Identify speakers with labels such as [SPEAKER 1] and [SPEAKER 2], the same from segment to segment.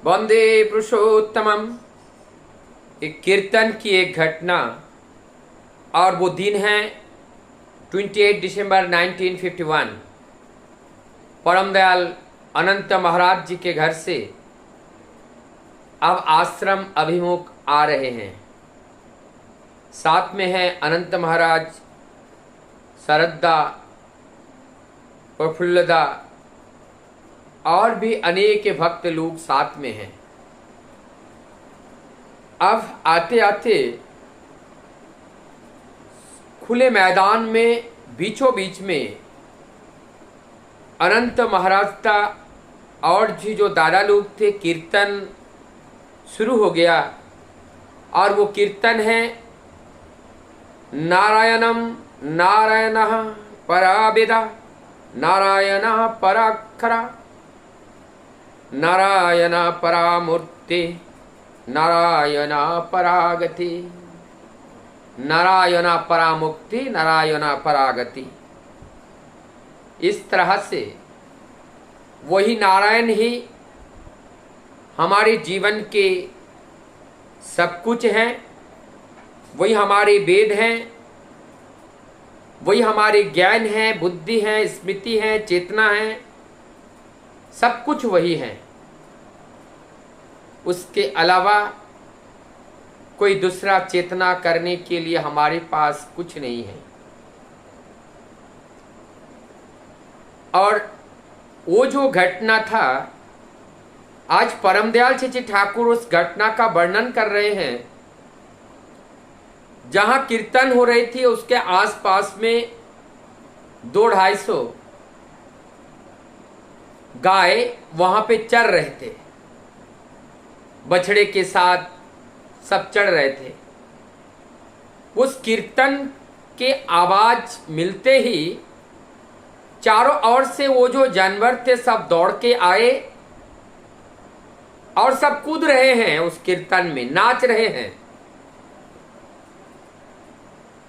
[SPEAKER 1] वंदे पुरुषोत्तमम। एक कीर्तन की एक घटना और वो दिन है 28 दिसंबर 1951। परम दयाल अनंत महाराज जी के घर से अब आश्रम अभिमुख आ रहे हैं। साथ में है अनंत महाराज, शरदा, प्रफुल्लदा और भी अनेक भक्त लोग साथ में हैं। अब आते आते खुले मैदान में बीचों बीच में अनंत महाराज था और जी जो दादा लोग थे, कीर्तन शुरू हो गया। और वो कीर्तन है नारायणम नारायणः परावेदा नारायणः पराक्षरा नारायण परामूर्ति नारायण परागति नारायण परामुक्ति नारायण परागति। इस तरह से वही नारायण ही हमारे जीवन के सब कुछ हैं, वही हमारे वेद हैं, वही हमारे ज्ञान है, बुद्धि है, स्मृति है, चेतना है, सब कुछ वही है। उसके अलावा कोई दूसरा चेतना करने के लिए हमारे पास कुछ नहीं है। और वो जो घटना था, आज परम दयाल जी ठाकुर उस घटना का वर्णन कर रहे हैं। जहां कीर्तन हो रही थी उसके आसपास में 200-250 गाय वहां पे चर रहे थे, बछड़े के साथ सब चढ़ रहे थे। उस कीर्तन के आवाज मिलते ही चारों ओर से वो जो जानवर थे सब दौड़ के आए और सब कूद रहे हैं, उस कीर्तन में नाच रहे हैं।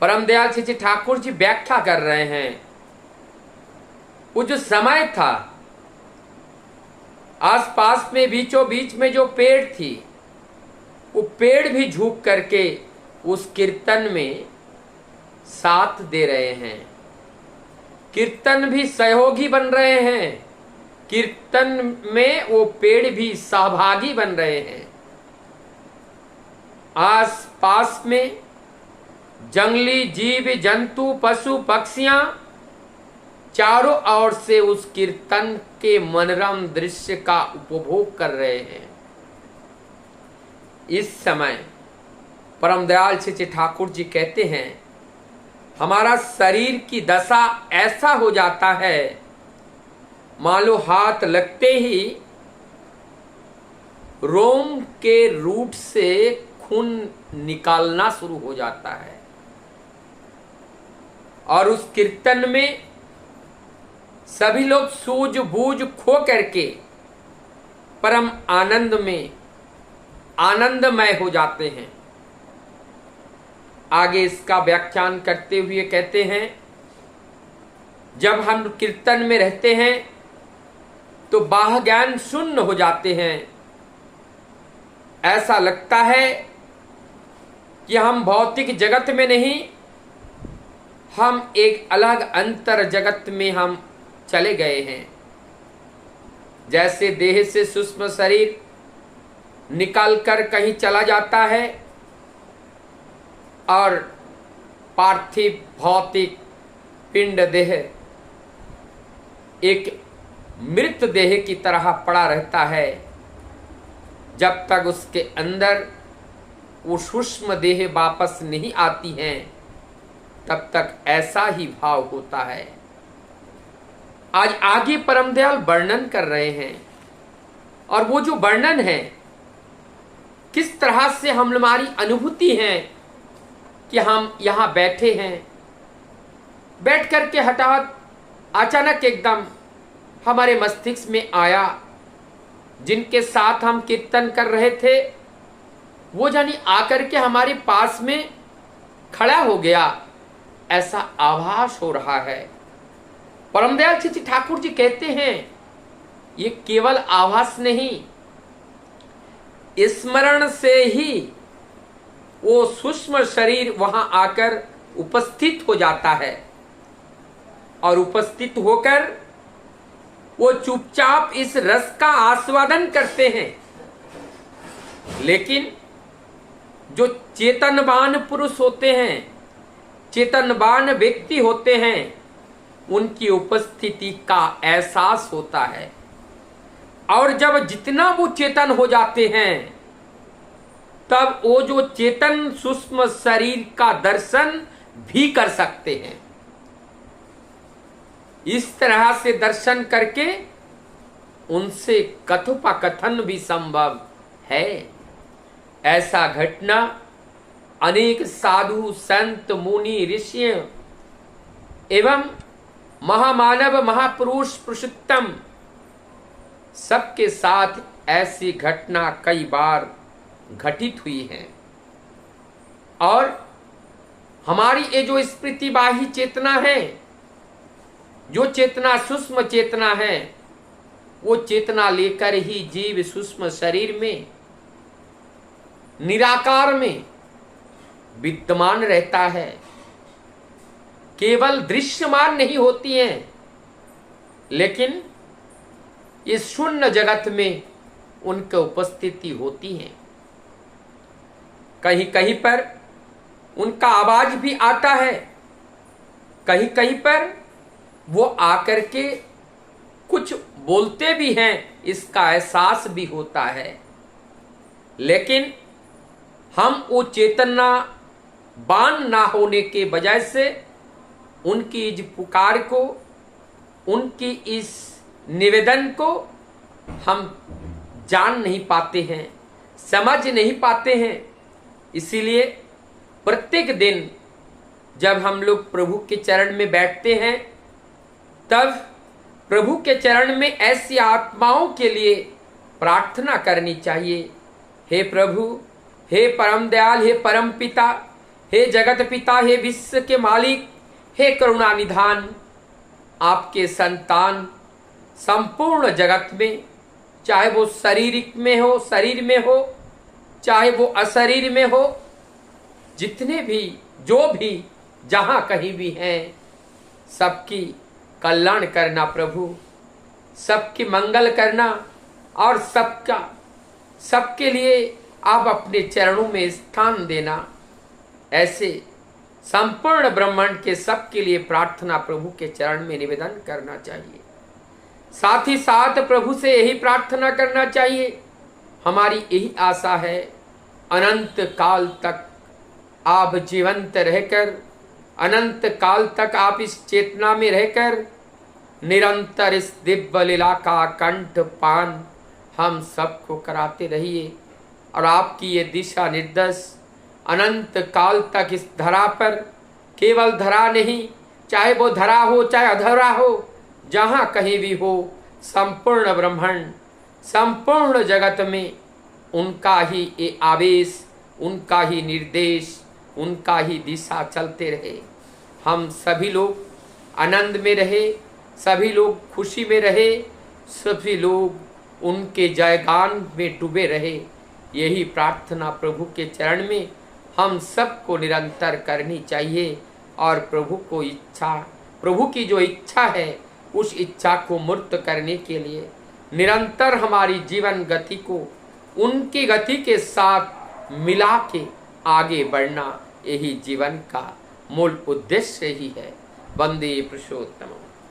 [SPEAKER 1] परम दयाल जी ठाकुर जी व्याख्या कर रहे हैं, वो जो समय था, आसपास में बीचों बीच में जो पेड़ थी, वो पेड़ भी झुक करके उस कीर्तन में साथ दे रहे हैं। कीर्तन भी सहयोगी बन रहे हैं, कीर्तन में वो पेड़ भी सहभागी बन रहे हैं। आस पास में जंगली जीव जंतु पशु पक्षियां चारों ओर से उस कीर्तन के मनोरम दृश्य का उपभोग कर रहे हैं। इस समय परम दयाल श्री ठाकुर जी कहते हैं, हमारा शरीर की दशा ऐसा हो जाता है, मान लो हाथ लगते ही रोम के रूट से खून निकालना शुरू हो जाता है। और उस कीर्तन में सभी लोग सूझबूझ खो करके परम आनंद में आनंदमय हो जाते हैं। आगे इसका व्याख्यान करते हुए कहते हैं, जब हम कीर्तन में रहते हैं तो बाह्य ज्ञान शून्य हो जाते हैं। ऐसा लगता है कि हम भौतिक जगत में नहीं, हम एक अलग अंतर जगत में हम चले गए हैं। जैसे देह से सूक्ष्म शरीर निकलकर कहीं चला जाता है और पार्थिव भौतिक पिंड देह एक मृत देह की तरह पड़ा रहता है, जब तक उसके अंदर वो सूक्ष्म देह वापस नहीं आती हैं, तब तक ऐसा ही भाव होता है। आज आगे परम दयाल वर्णन कर रहे हैं, और वो जो वर्णन है किस तरह से हमारी अनुभूति है कि हम यहां बैठे हैं, बैठ करके हठात अचानक एकदम हमारे मस्तिष्क में आया, जिनके साथ हम कीर्तन कर रहे थे वो जानी आकर के हमारे पास में खड़ा हो गया, ऐसा आभास हो रहा है। परम दयाल श्री ठाकुर जी कहते हैं, ये केवल आभास नहीं, स्मरण से ही वो सूक्ष्म शरीर वहां आकर उपस्थित हो जाता है और उपस्थित होकर वो चुपचाप इस रस का आस्वादन करते हैं। लेकिन जो चेतनवान पुरुष होते हैं, चेतनवान व्यक्ति होते हैं, उनकी उपस्थिति का एहसास होता है। और जब जितना वो चेतन हो जाते हैं तब वो जो चेतन सूक्ष्म शरीर का दर्शन भी कर सकते हैं। इस तरह से दर्शन करके उनसे कथोपकथन भी संभव है। ऐसा घटना अनेक साधु संत मुनि ऋषि एवं महामानव महापुरुष पुरुषोत्तम सबके साथ ऐसी घटना कई बार घटित हुई है। और हमारी ये जो स्मृतिवाही चेतना है, जो चेतना सूक्ष्म चेतना है, वो चेतना लेकर ही जीव सूक्ष्म शरीर में निराकार में विद्यमान रहता है। केवल दृश्यमान नहीं होती हैं, लेकिन इस शून्य जगत में उनकी उपस्थिति होती है। कहीं कहीं पर उनका आवाज भी आता है, कहीं कहीं पर वो आकर के कुछ बोलते भी हैं, इसका एहसास भी होता है। लेकिन हम वो चेतना बान ना होने के बजाय से उनकी इस पुकार को, उनकी इस निवेदन को हम जान नहीं पाते हैं, समझ नहीं पाते हैं। इसीलिए प्रत्येक दिन जब हम लोग प्रभु के चरण में बैठते हैं, तब प्रभु के चरण में ऐसी आत्माओं के लिए प्रार्थना करनी चाहिए। हे प्रभु, हे परम दयाल, हे परम पिता, हे जगत पिता, हे विश्व के मालिक, हे करुणा निधान, आपके संतान संपूर्ण जगत में, चाहे वो शारीरिक में हो, शरीर में हो, चाहे वो अशरीर में हो, जितने भी जो भी जहां कहीं भी हैं, सबकी कल्याण करना प्रभु, सबकी मंगल करना और सबके लिए आप अपने चरणों में स्थान देना। ऐसे संपूर्ण ब्रह्मांड के सबके लिए प्रार्थना प्रभु के चरण में निवेदन करना चाहिए। साथ ही साथ प्रभु से यही प्रार्थना करना चाहिए, हमारी यही आशा है, अनंत काल तक आप जीवंत रहकर, अनंत काल तक आप इस चेतना में रहकर निरंतर इस दिव्य लीला का कंठ पान हम सबको कराते रहिए। और आपकी ये दिशा निर्देश अनंत काल तक इस धरा पर, केवल धरा नहीं, चाहे वो धरा हो चाहे अधरा हो, जहाँ कहीं भी हो, संपूर्ण ब्रह्मांड, संपूर्ण जगत में उनका ही ये आवेश, उनका ही निर्देश, उनका ही दिशा चलते रहे। हम सभी लोग आनंद में रहे, सभी लोग खुशी में रहे, सभी लोग उनके जयगान में डूबे रहे। यही प्रार्थना प्रभु के चरण में हम सबको निरंतर करनी चाहिए। और प्रभु की जो इच्छा है, उस इच्छा को मूर्त करने के लिए निरंतर हमारी जीवन गति को उनकी गति के साथ मिला के आगे बढ़ना, यही जीवन का मूल उद्देश्य ही है। वंदे पुरुषोत्तम।